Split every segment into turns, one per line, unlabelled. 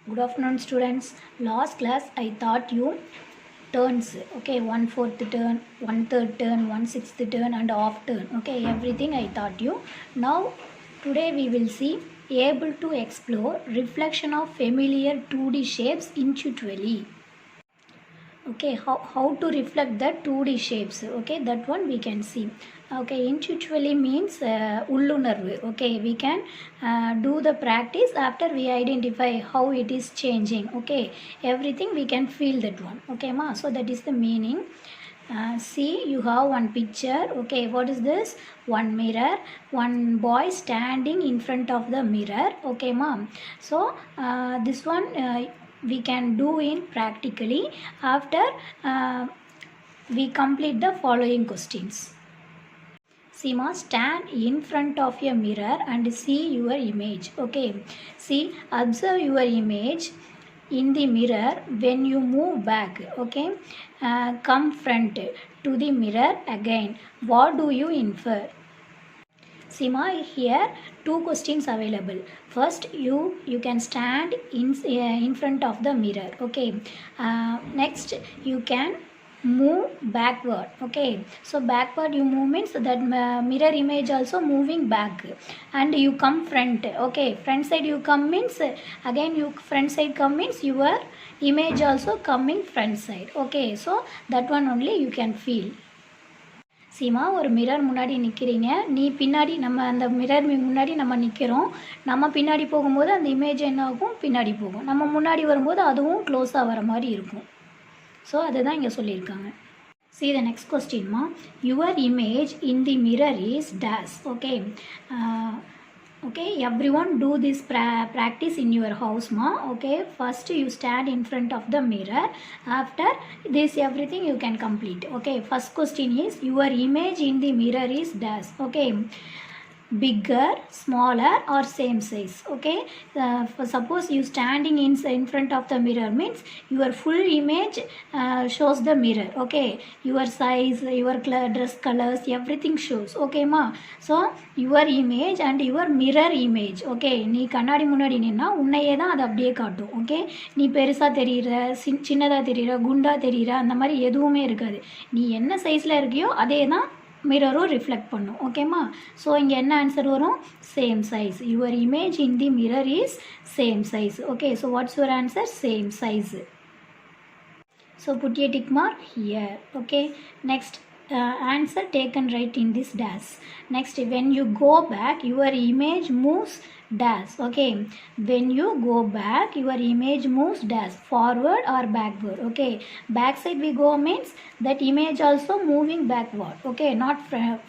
Good afternoon, students. Last class I taught you turns. Okay, 1/4 turn, 1/3 turn, 1/6 turn, and half turn. Okay, everything I taught you. Now, today we will see able to explore reflection of familiar 2D shapes intuitively. Okay, how to reflect the 2D shapes. Okay, that one we can see. Okay, intuitively means உள்ளுணர்வு. Okay, we can do the practice after we identify how it is changing. Okay, everything we can feel that one. Okay ma, so that is the meaning. See, you have one picture. Okay, what is this? One mirror, one boy standing in front of the mirror. Okay mom, so this one we can do in practically after we complete the following questions. Seema, stand in front of your mirror and see your image. Okay, see, observe your image in the mirror. When you move back, okay, come front to the mirror again. What do you infer? Seema, here two questions available. First, you can stand in front of the mirror. Okay, next you can move backward. Okay, so backward you move means that mirror image also moving back, and you come front. Okay, front side you come means again you front side come means your image also coming front side. Okay, so that one only you can feel. Seema, ஒரு mirror முன்னாடி நிற்கிறீங்க, நீ பின்னாடி, நம்ம அந்த mirror முன்னாடி நம்ம நிற்கிறோம். நம்ம பின்னாடி போகும்போது அந்த இமேஜ் என்ன ஆகும், பின்னாடி போகும். நம்ம முன்னாடி வரும்போது அதுவும் க்ளோஸாக வர மாதிரி இருக்கும். ஸோ அதுதான் இங்கே சொல்லியிருக்காங்க. See the next question ma. Your image in the mirror is dash. Okay, okay, everyone do this practice in your house ma. Okay, first you stand in front of the mirror. After this everything you can complete. Okay, first question is your image in the mirror is dash. Okay, bigger, smaller, or same size. Okay, for suppose you standing in front of the mirror means your full image shows the mirror. Okay, your size, your dress colors, everything shows. Okay ma, so your image and your mirror image. Okay, நீ கண்ணாடி முன்னாடி நின்னா உன்னையே தான் அது அப்படியே காட்டும். Okay, நீ பெருசாக தெரிகிற, சின்னதாக தெரிகிற, குண்டாக தெரிகிற, அந்த மாதிரி எதுவுமே இருக்காது. நீ என்ன சைஸில் இருக்கியோ அதே தான் மிரரும் ரிஃப்ளெக்ட் பண்ணும். ஓகேம்மா, ஸோ இங்கே என்ன ஆன்சர் வரும்? Same size. Your image in the mirror is same size. Okay, so what's your answer? Same size. So put a tick mark here. Okay, next answer taken right in this dash. Next, when you go back your image moves dash. Okay, when you go back your image moves dash, forward or backward. Okay, back side we go means that image also moving backward. Okay, not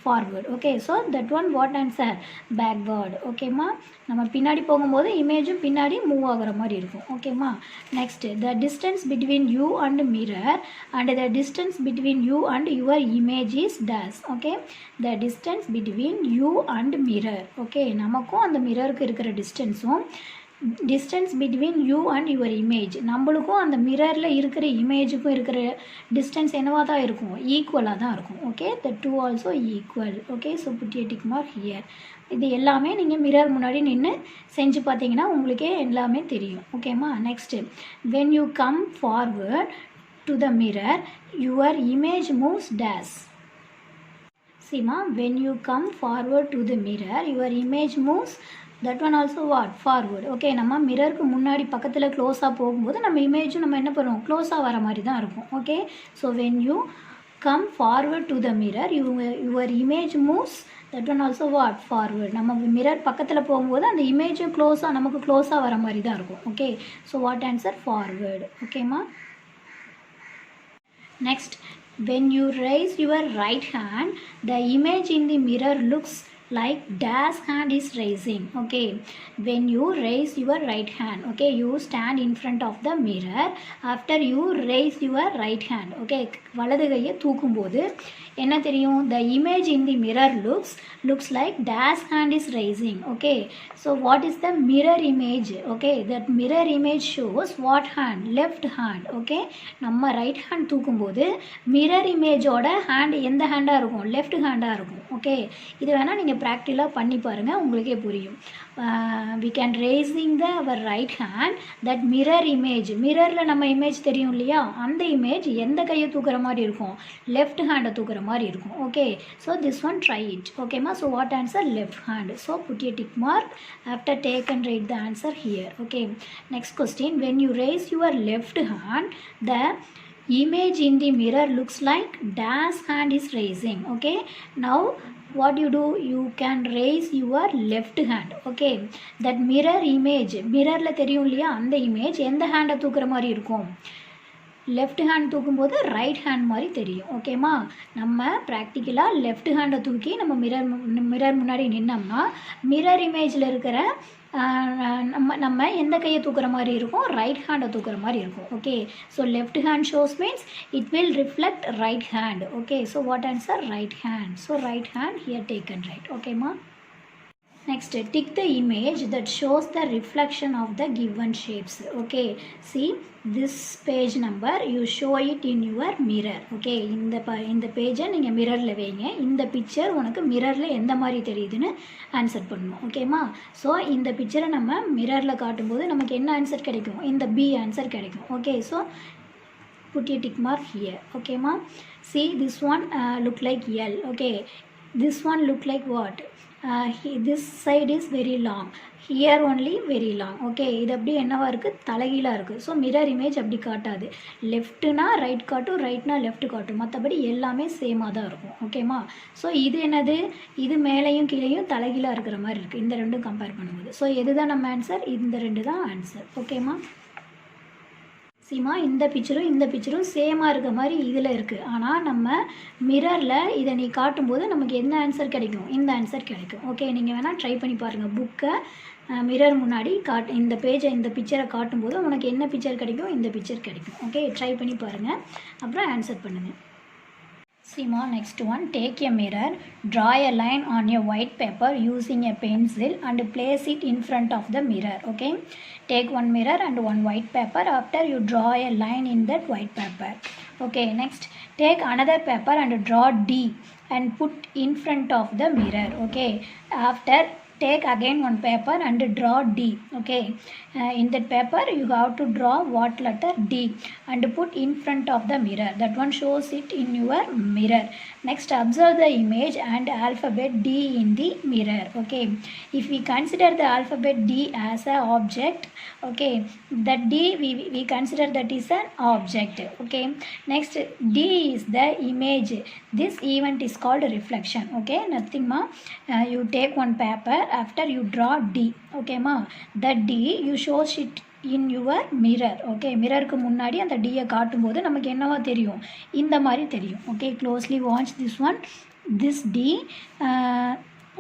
forward. Okay, so that one what answer? Backward. Okay ma, நம்ம பின்னாடி போகும்போது இமேஜும் பின்னாடி move ஆகிற மாதிரி இருக்கும். ஓகேம்மா, next the distance between you and mirror and the distance between you and your image is days. Okay, the distance between you and mirror. Okay, நமக்கும் அந்த மிரருக்கு இருக்கிற டிஸ்டன்ஸும் distance between you and your image, நம்மளுக்கும் அந்த மிரரில் இருக்கிற இமேஜுக்கும் இருக்கிற distance என்னவாக தான் இருக்கும்? ஈக்குவலாக தான் இருக்கும். Okay, the two also equal. Okay, so put a tick mark here. இது எல்லாமே நீங்கள் மிரர் முன்னாடி நின்று செஞ்சு பார்த்தீங்கன்னா உங்களுக்கே எல்லாமே தெரியும். ஓகேம்மா, next when you come forward to the mirror your image moves dash. Seema, when you come forward to the mirror your image moves that one also what? Forward. Okay, நம்ம மிரருக்கு முன்னாடி பக்கத்தில் க்ளோஸாக போகும்போது நம்ம இமேஜும் நம்ம என்ன பண்ணுவோம்? க்ளோஸாக வர மாதிரி தான் இருக்கும். Okay, so when you come forward to the mirror your image moves that one also what? Forward. நம்ம மிரர் பக்கத்தில் போகும்போது அந்த இமேஜும் க்ளோஸாக நமக்கு க்ளோஸாக வர மாதிரி தான் இருக்கும். Okay, so what answer? Forward. ஓகேம்மா, next when you raise your right hand the image in the mirror looks like dash hand is raising. Okay, when you raise your right hand, okay, you stand in front of the mirror. After you raise your right hand, okay, வலது கையை தூக்கும்போது என்ன தெரியும்? the image in the mirror looks like dash hand is raising. Okay, so what is the mirror image? Okay, that mirror image shows what hand? left hand. Okay, நம்ம right hand தூக்கும்போது mirror இமேஜோட hand எந்த ஹேண்டாக இருக்கும்? Left ஹேண்டாக இருக்கும். Okay, இது வேணால் நீங்கள் ப்ராக்டிக்கலாக பண்ணி பாருங்கள், உங்களுக்கே புரியும். we can raising the our right hand, that mirror image, மிரரில் நம்ம இமேஜ் தெரியும் இல்லையா, அந்த இமேஜ் எந்த கையை தூக்குற மாதிரி இருக்கும், லெஃப்ட் ஹேண்டை தூக்குற மாதிரி இருக்கும். Okay, so this one try it. ஓகேம்மா, so what answer, left hand. So put a tick mark after take and write the answer here. Okay, next question, when you raise your left hand, the image in the mirror looks like dash hand is raising. Okay, now what you do, you can raise your left hand. Okay, that mirror image, mirrorல தெரியும் இல்லையா, அந்த image எந்த ஹேண்டை தூக்குற மாதிரி இருக்கும், left hand தூக்கும்போது right hand மாதிரி தெரியும். ஓகேம்மா, நம்ம ப்ராக்டிக்கலாக லெஃப்ட் ஹேண்டை தூக்கி நம்ம மிரர் முன்னாடி நின்னோம்னா மிரர் இமேஜில் இருக்கிற நம்ம எந்த கையை தூக்குற மாதிரி இருக்கும், ரைட் ஹேண்டை தூக்குற மாதிரி இருக்கும். Okay, so left hand shows means it will reflect right hand. Okay, so what answer, right hand. So right hand here taken right. ஓகேம்மா, next tick the image that shows the reflection of the given shapes. Okay, see this page number, you show it in your mirror. Okay, இந்த பேஜை நீங்கள் மிரரில் வைங்க, இந்த picture உனக்கு மிரரில் எந்த மாதிரி தெரியுதுன்னு ஆன்சர் பண்ணணும். ஓகேம்மா, ஸோ இந்த பிக்சரை நம்ம மிரரில் காட்டும்போது நமக்கு என்ன ஆன்சர் கிடைக்கும், இந்த பி ஆன்சர் கிடைக்கும். Okay, so put a tick mark here. ஓகேம்மா, see this one look like L. Okay, this one look like what, this side is very long, here only very long. Okay, இது அப்படி என்னவா இருக்குது, தலைகீழாக இருக்குது. So mirror image அப்படி காட்டாது, லெஃப்ட்னா right காட்டும், ரைட்னா லெஃப்ட் காட்டும், மற்றபடி எல்லாமே சேமாக தான் இருக்கும். ஓகேம்மா, ஸோ இது என்னது, இது மேலேயும் கீழேயும் தலைகீழாக இருக்கிற மாதிரி இருக்குது, இந்த ரெண்டும் கம்பேர் பண்ணும்போது. ஸோ எது தான் நம்ம ஆன்சர், இந்த ரெண்டு தான் ஆன்சர். ஓகேம்மா, சீமா இந்த பிக்சரும் சேமாக இருக்க மாதிரி இதில் இருக்குது, ஆனால் நம்ம மிரரில் இதை நீ காட்டும்போது நமக்கு என்ன ஆன்சர் கிடைக்கும், இந்த ஆன்சர் கிடைக்கும். ஓகே, நீங்கள் வேணால் ட்ரை பண்ணி பாருங்கள், புக்கை மிரர் முன்னாடி இந்த பேஜை இந்த பிக்சரை காட்டும்போது உனக்கு என்ன பிக்சர் கிடைக்கும், இந்த பிக்சர் கிடைக்கும். ஓகே, ட்ரை பண்ணி பாருங்கள், அப்புறம் ஆன்சர் பண்ணுங்கள். Sima, next one, take a mirror, draw a line on a white paper using a pencil and place it in front of the mirror. Okay, take one mirror and one white paper, after you draw a line in that white paper. Okay, next take another paper and draw D and put in front of the mirror. Okay, after take again one paper and draw D. Okay, in that paper you have to draw what letter, D, and put in front of the mirror. That one shows it in your mirror. Next, observe the image and alphabet D in the mirror. Okay, if we consider the alphabet D as a object, okay, that D we consider that is an object. Okay, next D is the image, this event is called reflection. Okay, nothing ma, you take one paper, after you draw D. Okay ma, that D you shows it in your mirror. Okay, மிரருக்கு முன்னாடி அந்த D காட்டும்போது நமக்கு என்னவா தெரியும், இந்த மாதிரி தெரியும். Okay, closely watch this one. This D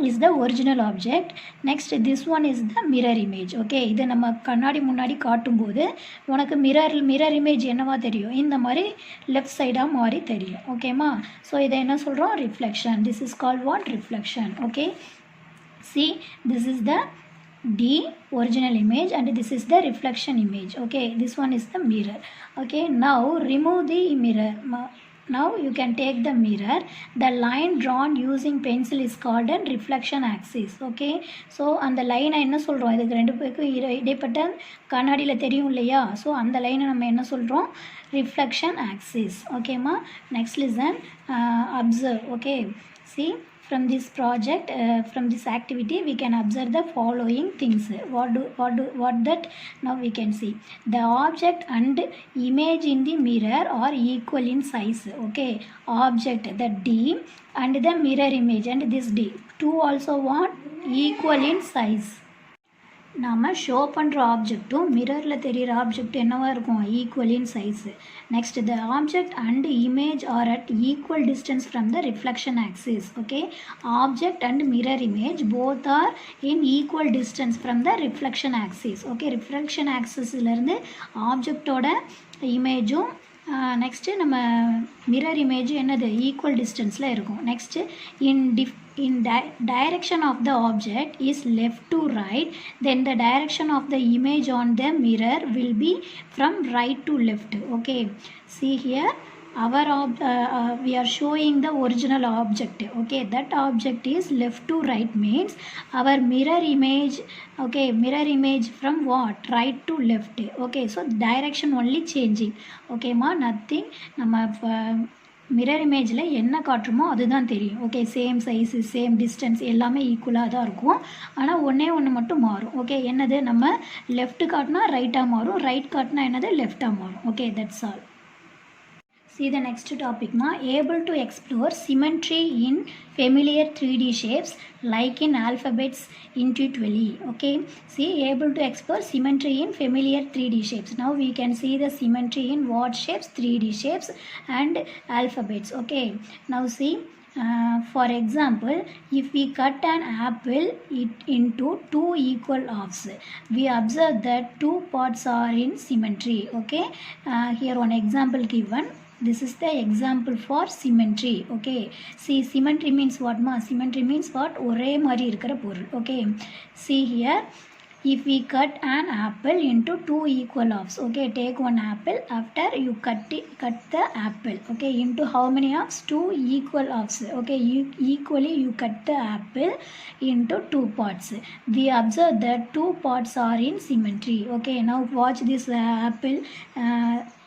is the original object. Next, this one is the mirror image. Okay, இதை நம்ம கண்ணாடி முன்னாடி காட்டும்போது உனக்கு மிரர் இமேஜ் என்னவா தெரியும், இந்த மாதிரி லெஃப்ட் சைடாக மாறி தெரியும். ஓகேம்மா, ஸோ இதை என்ன சொல்கிறோம், reflection. This is called what, reflection. Okay, see this is the D original image and this is the reflection image. Okay, this one is the mirror. Okay, now remove the mirror. Now you can take the mirror, the line drawn using pencil is called a reflection axis. Okay, so அந்த லைனை என்ன சொல்கிறோம், இதுக்கு ரெண்டு பேருக்கும் இடைப்பட்ட கண்ணாடியில் தெரியும் இல்லையா, ஸோ அந்த லைனை நம்ம என்ன சொல்கிறோம், ரிஃப்ளெக்ஷன் ஆக்சிஸ். ஓகேம்மா, next listen, observe. Okay, see from this project, from this activity we can observe the following things. What that, now we can see the object and image in the mirror are equal in size. Okay, object, the D, and the mirror image and this D, two also want equal in size. நாம் show பண்ணுற ஆப்ஜெக்ட்டும் மிரரில் தெரிகிற object என்னவாக இருக்கும், equal in size. Next, the object and image are at equal distance from the reflection axis. Okay, object and mirror image both are in equal distance from the reflection axis. Okay, reflection ஆக்சிஸ்லேருந்து ஆப்ஜெக்டோட இமேஜும் next நம்ம mirror image என்னது, equal டிஸ்டன்ஸில் இருக்கும். Next in direction of the object is left to right, then the direction of the image on the mirror will be from right to left. Okay, see here, we are showing the original object. Okay, that object is left to right means our mirror image. Okay, mirror image from what, right to left. Okay, so direction only changing. Okay ma, nothing. நம்ம mirror இமேஜில் என்ன காட்டுறோமோ அதுதான் தெரியும். Okay, same size same distance எல்லாமே ஈக்குவலாக தான் இருக்கும். ஆனால் ஒன்று மட்டும் மாறும். ஓகே, என்னது, நம்ம லெஃப்ட் காட்டினா ரைட்டாக மாறும், ரைட் காட்டினா என்னது லெஃப்டாக மாறும். Okay, that's all. See the next topic ma, able to explore symmetry in familiar 3D shapes like in alphabets intuitively. Okay, see, able to explore symmetry in familiar 3D shapes. Now we can see the symmetry in what shapes? 3D shapes and alphabets. Okay, now see, for example, if we cut an apple into two equal halves, we observe that two parts are in symmetry. Okay, here one example given. This is the example for symmetry. Okay, see, symmetry means what ma? Symmetry means what? ஒரே மாதிரி இருக்கிற பொருள். Okay, see here, if we cut an apple into two equal halves. Okay, take one apple, after you cut the apple. Okay, into how many halves? Two equal halves. Okay, equally you cut the apple into two parts. We observe that two parts are in symmetry. Okay, now watch this apple.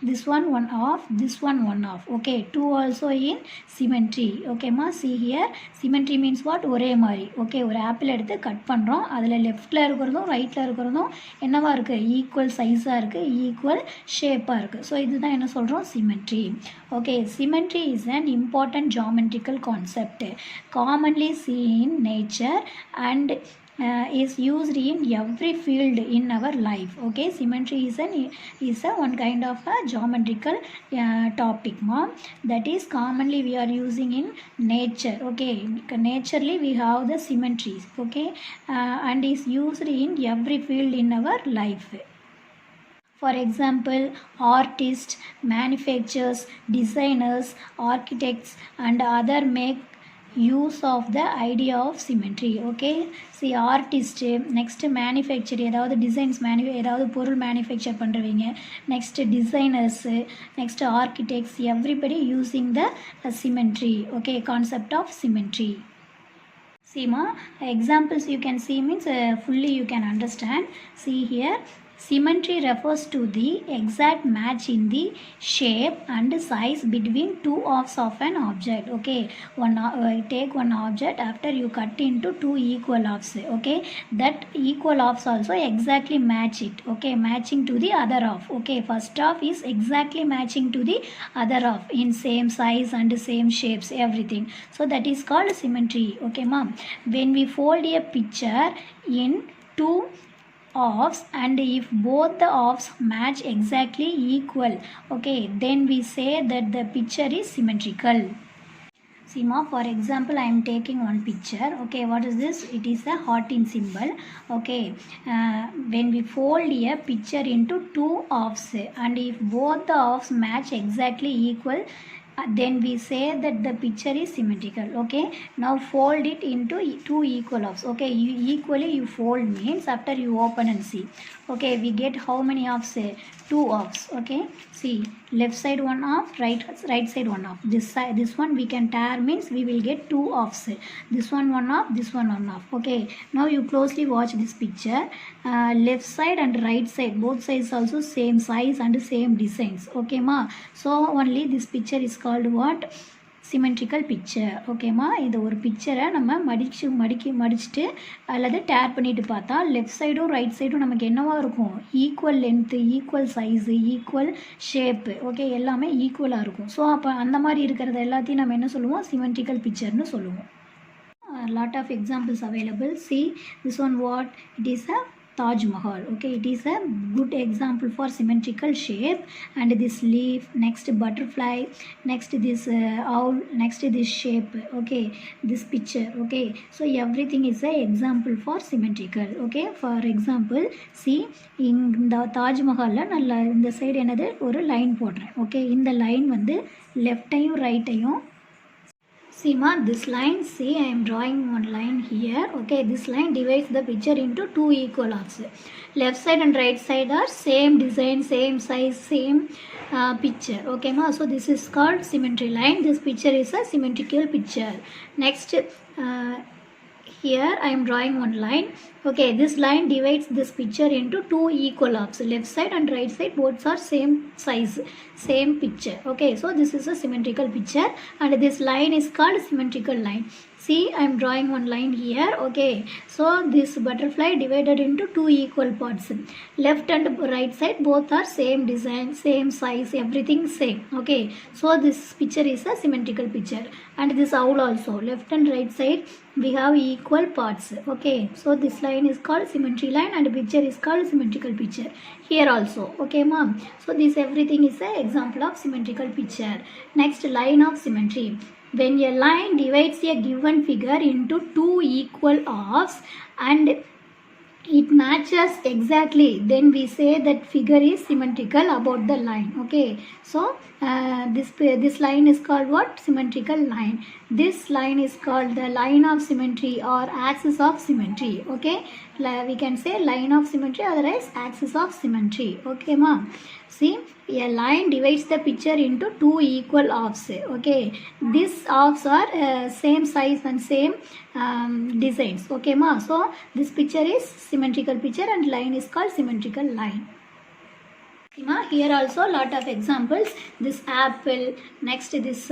This one half, this one half. Okay, two also in symmetry. Okay ma, see here, symmetry means what? ஒரே மாதிரி. Okay, ஒரு apple எடுத்து cut பண்ணுறோம், அதில் லெஃப்டில் இருக்கிறதும் ரைட்டில் இருக்கிறதும் என்னவா இருக்குது? ஈக்குவல் சைஸாக இருக்குது, ஈக்குவல் ஷேப்பாக இருக்குது. ஸோ இதுதான் என்ன சொல்கிறோம்? Symmetry. Okay, symmetry is an important geometrical concept commonly seen in nature and is used in every field in our life. Okay, symmetry is a one kind of a geometrical topic ma, that is commonly we are using in nature. Okay, naturally we have the symmetries. Okay, and is used in every field in our life. For example, artists, manufacturers, designers, architects and other make use of the idea of symmetry. Okay, see, artist, next manufacture, ஏதாவது designs ஏதாவது பொருள் manufacture பண்ணுறவங்க, next designers, next architects, everybody using the symmetry. Okay, concept of symmetry. See ma, examples you can see means fully you can understand. See here, symmetry refers to the exact match in the shape and size between two halves of an object. Okay, take one object, after you cut into two equal halves. Okay, that equal halves also exactly match it. Okay, matching to the other half. Okay, first half is exactly matching to the other half in same size and same shapes, everything. So that is called symmetry. Okay ma'am, when we fold a picture in two halves and if both the halves match exactly equal, okay, then we say that the picture is symmetrical. See ma, for example, I am taking one picture. Okay, what is this? It is a heart in symbol. Okay, when we fold a picture into two halves and if both the halves match exactly equal, then we say that the picture is symmetrical. Okay, now fold it into two equal halves. Okay, equally you fold means after you open and see. Okay, we get how many halves? Two halves. Okay, see, left side one half, right side one half. This side, this one we can tear means we will get two halves. This one half, this one half. Okay, now you closely watch this picture. Left side and right side, both sides also same size and same designs. Okay ma, so only this picture is called what? Symmetrical picture. ஓகேம்மா, இது ஒரு பிக்சரை நம்ம மடிச்சுட்டு அல்லது dare பண்ணிட்டு பார்த்தா left சைடும் ரைட் சைடும் நமக்கு என்னவாக இருக்கும்? Equal length, equal size, equal shape. Okay, எல்லாமே ஈக்குவலாக இருக்கும். ஸோ அப்போ அந்த மாதிரி இருக்கிறது எல்லாத்தையும் நம்ம என்ன சொல்லுவோம்? சிமெட்ரிக்கல் பிக்சர்னு சொல்லுவோம். Lot of examples available. See, this one what? It is a Taj Mahal. Okay, it is a good example for symmetrical shape. And this leaf, next butterfly, next this owl, next this shape. Okay, this picture. Okay, so everything is a example for symmetrical. Okay, for example, see, இந்த தாஜ் மஹாலில் நல்ல இந்த side என்னது ஒரு line போடுறேன். Okay, இந்த line வந்து லெஃப்டையும் ரைட்டையும் See ma, this line, see I am drawing one line here. Okay, this line divides the picture into two equal halves. Left side and right side are same design, same size, same picture. Okay ma, so this is called symmetry line. This picture is a symmetrical picture. Next, here I am drawing one line. Okay, this line divides this picture into two equal halves. Left side and right side both are same size, same picture. Okay, so this is a symmetrical picture and this line is called symmetrical line. See, I am drawing one line here. Okay, so this butterfly divided into two equal parts. Left and right side both are same design, same size, everything same. Okay, so this picture is a symmetrical picture. And this owl also, left and right side we have equal parts. Okay, so this line is called symmetry line and picture is called symmetrical picture. Here also. Okay ma'am, so this everything is an example of symmetrical picture. Next, line of symmetry. When a line divides a given figure into two equal halves and it matches exactly, then we say that figure is symmetrical about the line. Okay, so this line is called what? Symmetrical line. This line is called the line of symmetry or axis of symmetry. Okay, we can say line of symmetry, otherwise axis of symmetry. Okay ma'am, see, a line divides the picture into two equal halves. Okay, these halves are same size and same designs. Okay ma, so this picture is symmetrical picture and line is called symmetrical line. Here also lot of examples. This apple, next this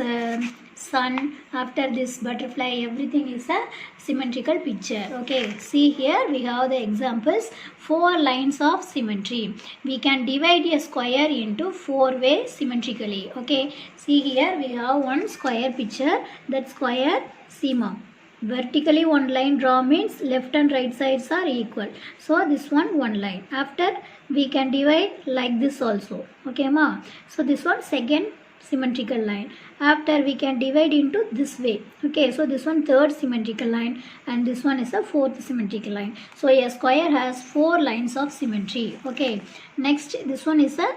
sun, after this butterfly, everything is a symmetrical picture. Okay, see here we have the examples. 4 lines of symmetry. We can divide a square into 4 ways symmetrically. Okay, see here we have one square picture. That square, see ma'am, vertically one line draw means left and right sides are equal. So this one line. After we can divide like this also. Okay ma, so this one second symmetrical line. After we can divide into this way. Okay, so this one third symmetrical line and this one is a fourth symmetrical line. So a square has 4 lines of symmetry. Okay, next this one is a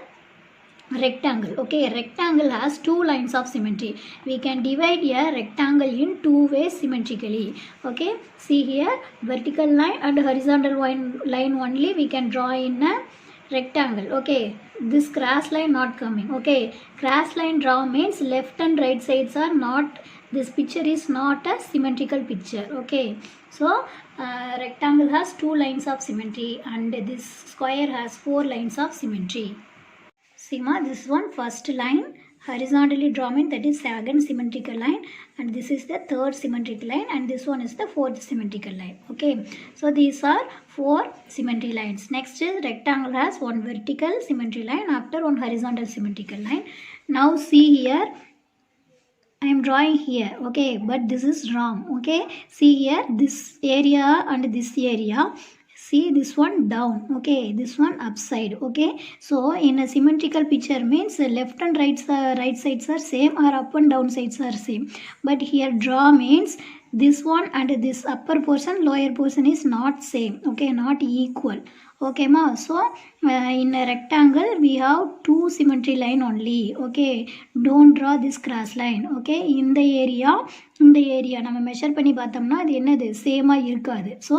rectangle. Okay, rectangle has 2 lines of symmetry. We can divide a rectangle in 2 ways symmetrically. Okay, see here, vertical line and horizontal line only we can draw in a rectangle. Okay, this cross line not coming. Okay, cross line draw means left and right sides are not, this picture is not a symmetrical picture. Okay, so rectangle has 2 lines of symmetry and this square has 4 lines of symmetry. See ma, this one first line horizontally draw means that is second symmetrical line and this is the third symmetrical line and this one is the fourth symmetrical line. Okay, so these are 4 symmetry lines. Next is rectangle has one vertical symmetry line after one horizontal symmetrical line. Now see here, I am drawing here. Okay, but this is wrong. Okay, see here, this area and this area, see this one down. Okay, this one upside. Okay, so in a symmetrical picture means left and right sides are same or up and down sides are same, but here draw means this one and this upper portion lower portion is not same. Okay, not equal. Okay ma, so in a rectangle we have 2 symmetry line only. Okay, don't draw this cross line. Okay, இந்த area நம்ம measure பண்ணி பார்த்தோம்னா அது என்னது சேமாக இருக்காது. So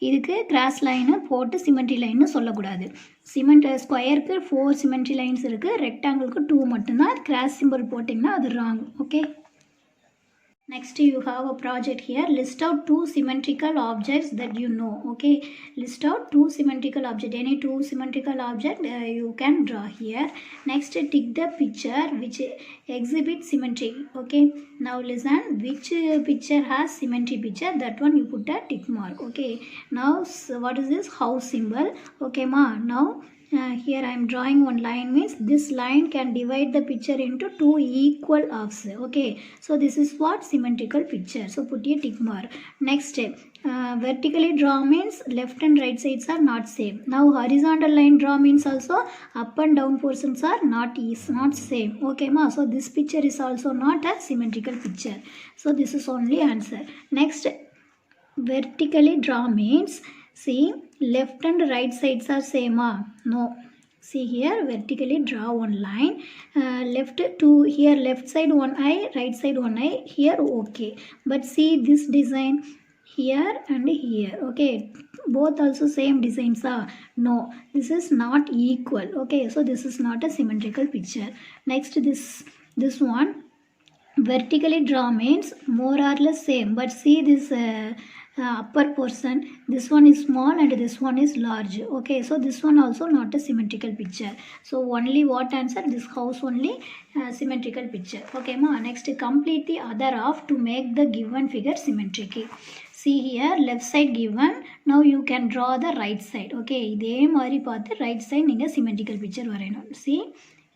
இதுக்கு cross line போட்டு சிமெண்ட்ரி லைன்னு சொல்லக்கூடாது. ஸ்கொயருக்கு 4 சிமெண்ட்ரி லைன்ஸ் இருக்குது, ரெக்டாங்கிளுக்கு 2 மட்டும்தான். கிராஸ் சிம்பிள் போட்டிங்கன்னா அது wrong. Okay, next you have a project here. List out 2 symmetrical objects that you know. Okay, list out 2 symmetrical objects. Any 2 symmetrical object you can draw here. Next, tick the picture which exhibits symmetry. Okay, now listen, which picture has symmetry picture, that one you put a tick mark. Okay, now so what is this house symbol? Okay ma, now here I am drawing one line means this line can divide the picture into 2 equal halves. Okay, so this is what symmetrical picture, so put a tick mark. Next, vertically draw means left and right sides are not same. Now horizontal line draw means also up and down portions are not same. Okay ma, so this picture is also not a symmetrical picture, so this is only answer. Next, vertically draw means, see, left and right sides are same. No, See here, vertically draw one line, left to here, left side one eye, right side one eye, here okay. But see this design here and here, okay, both also same designs are, no, this is not equal, okay, so this is not a symmetrical picture. Next, this one, vertically draw means more or less same, but see this upper portion, this one is small and this one is large, okay, so this one also not a symmetrical picture. So only what answer, this house only symmetrical picture, okay ma. Next, complete the other half to make the given figure symmetric. See here, left side given, now you can draw the right side, okay, இதே மாதிரி பார்த்து right side நீங்கள் symmetrical picture வரையணும். See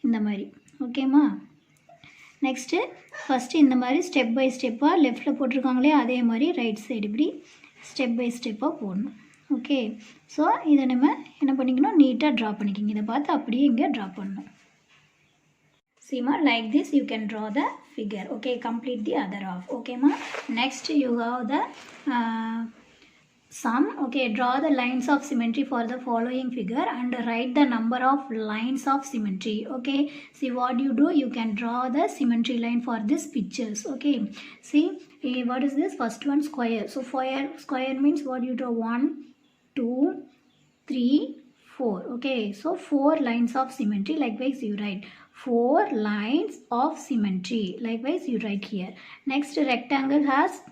இந்த மாதிரி, okay ma. Next first இந்த மாதிரி step by ஸ்டெப்பாக லெஃப்ட்டில் போட்டிருக்காங்களே அதே மாதிரி ரைட் சைடு இப்படி ஸ்டெப் பை ஸ்டெப்பாக போடணும், ஓகே. ஸோ இதை நம்ம என்ன பண்ணிக்கணும், நீட்டாக ட்ரா பண்ணிக்கிங்க. இதை பார்த்து அப்படியே இங்கே ட்ரா பண்ணணும். Seema, like this you can draw the figure, okay. Complete the other half, ஓகேம்மா. Next you have the sum, okay. Draw the lines of symmetry for the following figure and write the number of lines of symmetry, okay. See what you do, you can draw the symmetry line for these pictures, okay. See what is this, first one square, so square means what you draw, 1 2 3 4, okay. So 4 lines of symmetry, likewise you write 4 lines of symmetry, likewise you write here. Next, rectangle has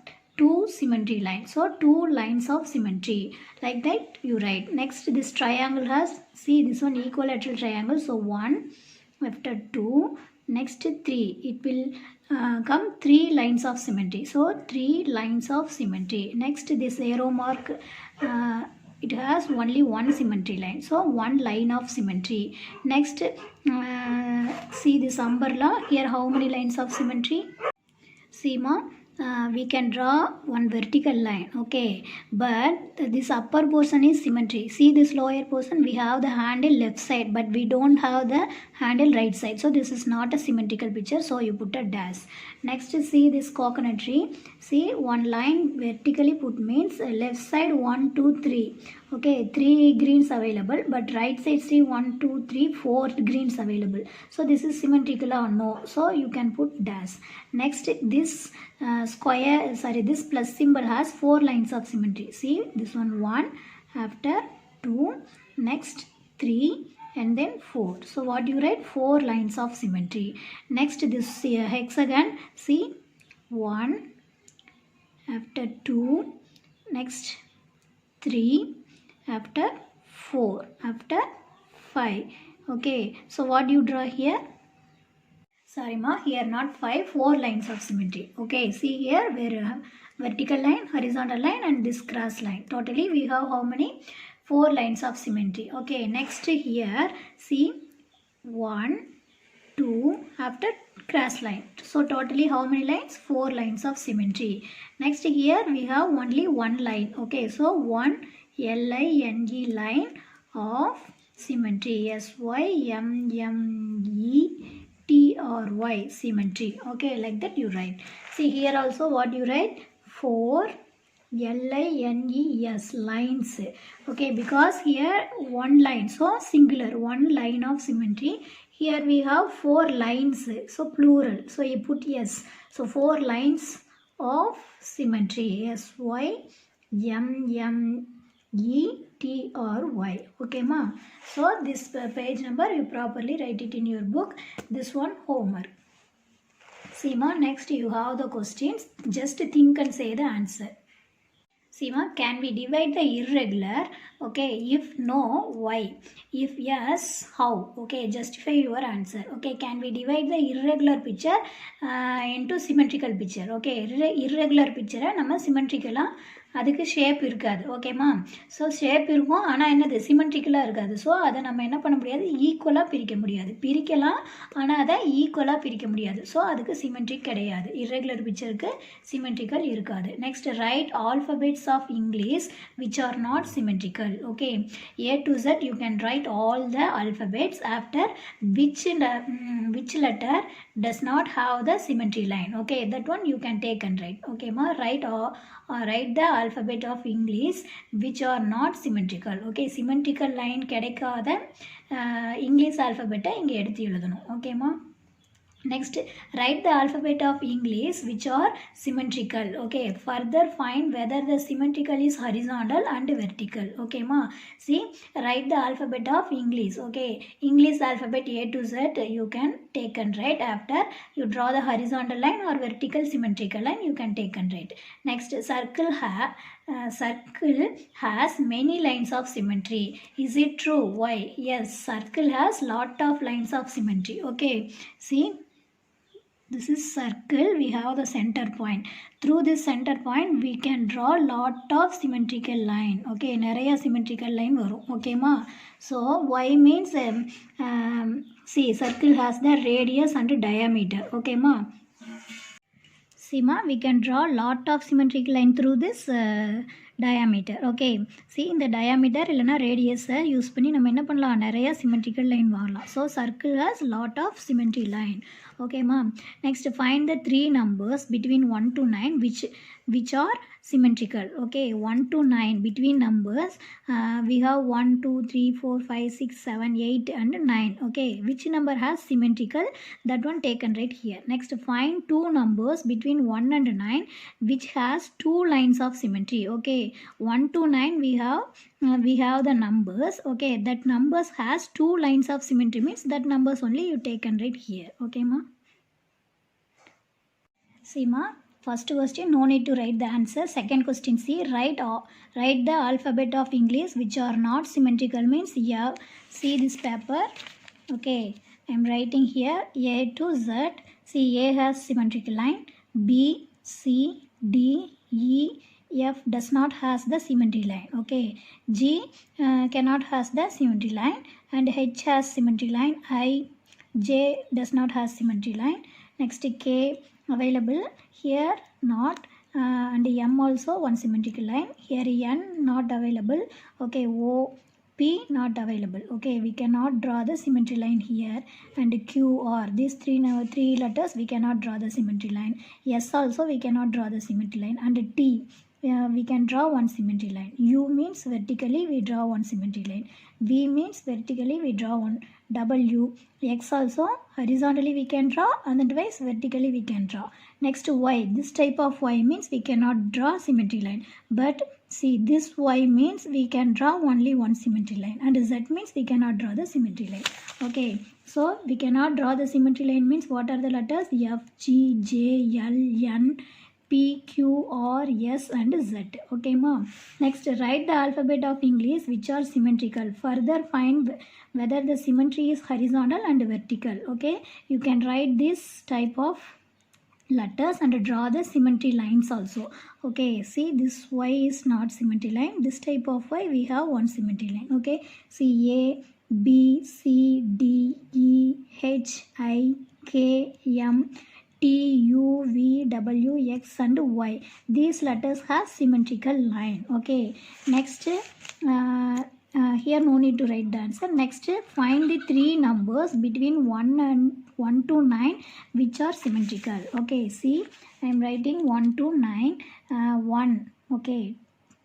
2 symmetry lines, so 2 lines of symmetry, like that you write. Next, this triangle has, see this one equilateral triangle, so 1 after 2, next 3, it will come 3 lines of symmetry, so 3 lines of symmetry. Next, this arrow mark, it has only one symmetry line, so 1 line of symmetry. Next, see this umbrella, here how many lines of symmetry? See ma, we can draw one vertical line, okay, but this upper portion is symmetry. See this lower portion, we have the handle left side, but we don't have the handle right side, so this is not a symmetrical picture, so you put a dash. Next, see this coconut tree, see one line vertically put means left side 1 2 3, okay, 3 greens available, but right side see 1 2 3 4 greens available, so this is symmetrical or no, so you can put dash. Next, this this plus symbol has 4 lines of symmetry. See this one, 1 after 2, next 3 and then 4, so what you write, 4 lines of symmetry. Next, this hexagon, see 1 after 2, next 3 after 4 after 5, okay. So what you draw here, sorry ma, here not 5, 4 lines of symmetry, okay. See here, where vertical line, horizontal line and this cross line, totally we have how many, 4 lines of symmetry, okay. Next, here see 1 2 after cross line, so totally how many lines, 4 lines of symmetry. Next, here we have only one line, okay, so 1 line of symmetry, SYMMETRY, symmetry, okay, like that you write. See here also what you write, 4 LINES, lines, okay, because here one line, so singular, one line of symmetry. Here we have 4 lines, so plural, so you put yes, so 4 lines of symmetry, SYMMETRY, okay ma. So this page number you properly write it in your book, this one homework. See ma, next you have the questions, just think and say the answer. See ma, can we divide the irregular, okay, if no, why, if yes, how, okay, justify your answer, okay. Can we divide the irregular picture into symmetrical picture, okay. Irregular picture நம்ம symmetrical அதுக்கு shape இருக்காது, ஓகேம்மா. So shape இருக்கும், ஆனால் என்னது சிமெட்ரிக்கலாக இருக்காது. So அதை நம்ம என்ன பண்ண முடியாது, ஈக்குவலாக பிரிக்க முடியாது. பிரிக்கலாம், ஆனால் அதை ஈக்குவலாக பிரிக்க முடியாது. ஸோ அதுக்கு சிமெட்ரிக் கிடையாது. இர்ரெகுலர் பிக்சருக்கு சிமெட்ரிக்கல் இருக்காது. Next, right alphabets of English which are not symmetrical, okay. A to Z you can write all the alphabets after which letter does not have the symmetry line, okay. That one you can take and write, okay ma. Write the alphabet of English which are not symmetrical. Okay, symmetrical line கிடைக்காத English alphabet இங்கே எடுத்து எழுதணும். ஓகேமா. Next, write the alphabet of English which are symmetrical. Okay, further find whether the symmetrical is horizontal and vertical. Okay ma, see, write the alphabet of English. Okay, English alphabet A to Z you can take and write. After you draw the horizontal line or vertical symmetrical line, you can take and write. Next, circle has many lines of symmetry. Is it true? Why? Yes, circle has lot of lines of symmetry. Okay, see, this is circle, we have the center point. Through this center point we can draw lot of symmetrical line. Okay, நிறைய symmetrical line வரும். Okay ma, so y means see, circle has the radius and diameter. Okay ma, see ma, we can draw lot of symmetrical line through this diameter. Okay, see, இந்த diameter இல்லைனா radius use பண்ணி நம்ம என்ன பண்ணலாம், நிறைய symmetrical line வாங்கலாம். So circle has lot of symmetry line. Okay ma'am. Next, find the three numbers between 1 to 9 which are symmetrical. Okay, 1 to 9 between numbers we have 1 2 3 4 5 6 7 8 and 9. Okay, which number has symmetrical, that one taken right here. Next, find two numbers between 1 and 9 which has two lines of symmetry. Okay, 1 to 9 we have the numbers. Okay, that numbers has two lines of symmetry, means that numbers only you taken right here. Okay ma, see ma, first question no need to write the answer. Second question, see, write the alphabet of English which are not symmetrical, means yeah, see this paper. Okay, I am writing here A to Z. See, A has symmetrical line, B C D E F does not has the symmetry line. Okay, G cannot has the symmetry line, and H has symmetry line. I J does not has symmetry line. Next, K available here, not, and M also one symmetrical line. Here N not available. Okay, O P not available. Okay, we cannot draw the symmetry line here. And Q R, these three letters we cannot draw the symmetry line. S also we cannot draw the symmetry line. And T we can draw one symmetry line. U means vertically we draw one symmetry line. V means vertically we draw one. W, X also horizontally we can draw, and otherwise vertically we can draw. Next, Y, this type of Y means we cannot draw symmetry line. But see, this Y means we can draw only one symmetry line, and Z means we cannot draw the symmetry line. Okay, so we cannot draw the symmetry line means what are the letters? F, G, J, L, N, P, Q, R, S and Z. Okay ma'am. Next, write the alphabet of English which are symmetrical. Further find whether the symmetry is horizontal and vertical. Okay, you can write this type of letters and draw the symmetry lines also. Okay, see, this Y is not symmetry line. This type of Y we have one symmetry line. Okay, see, A, B, C, D, E, H, I, K, M, T, U, V, W, X and Y. These letters have symmetrical line. Okay, next, here no need to write the answer. Next, find the three numbers between 1 to 9 which are symmetrical. Okay, see, I am writing 1 to 9. 1, okay,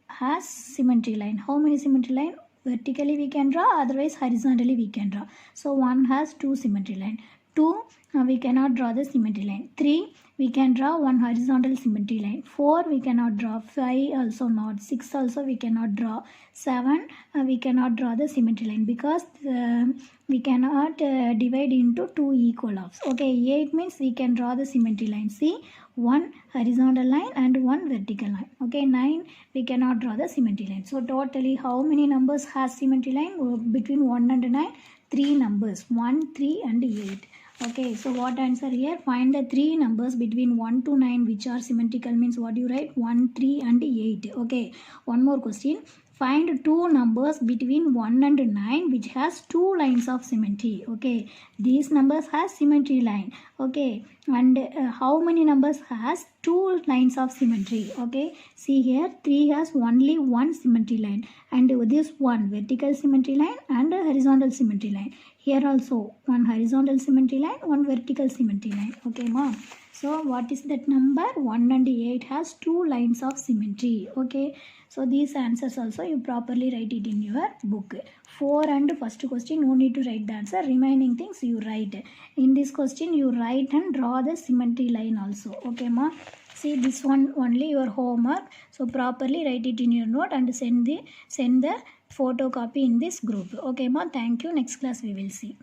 has symmetry line. How many symmetry line? Vertically we can draw, otherwise horizontally we can draw. So 1 has 2 symmetry line. 2, we cannot draw the symmetry line. 3, we can draw one horizontal symmetry line. 4, we cannot draw. 5 also not. 6 also we cannot draw. 7, we cannot draw the symmetry line because we cannot divide into 2 equal halves. Okay, 8 means we can draw the symmetry line. See, one horizontal line and one vertical line. Okay, 9, we cannot draw the symmetry line. So totally how many numbers has symmetry line? Between 1 and 9, 3 numbers, 1, 3 and 8. Okay, so what answer here? Find the three numbers between 1 to 9 which are symmetrical, means what you write? 1, 3 and 8. Okay, one more question. Find two numbers between 1 and 9 which has two lines of symmetry. Okay, these numbers has symmetry line. Okay, and how many numbers has two lines of symmetry? Okay, see here, 3 has only one symmetry line, and this one vertical symmetry line and a horizontal symmetry line. Here also one horizontal symmetry line, one vertical symmetry line. Okay ma'am. So what is that number? 1 and 8 has 2 lines of symmetry. Okay. So these answers also you properly write it in your book. 4 and first question no need to write the answer. Remaining things you write. In this question you write and draw the symmetry line also. Okay ma. See this one only your homework. So properly write it in your note and send the photocopy in this group. Okay ma. Thank you. Next class we will see.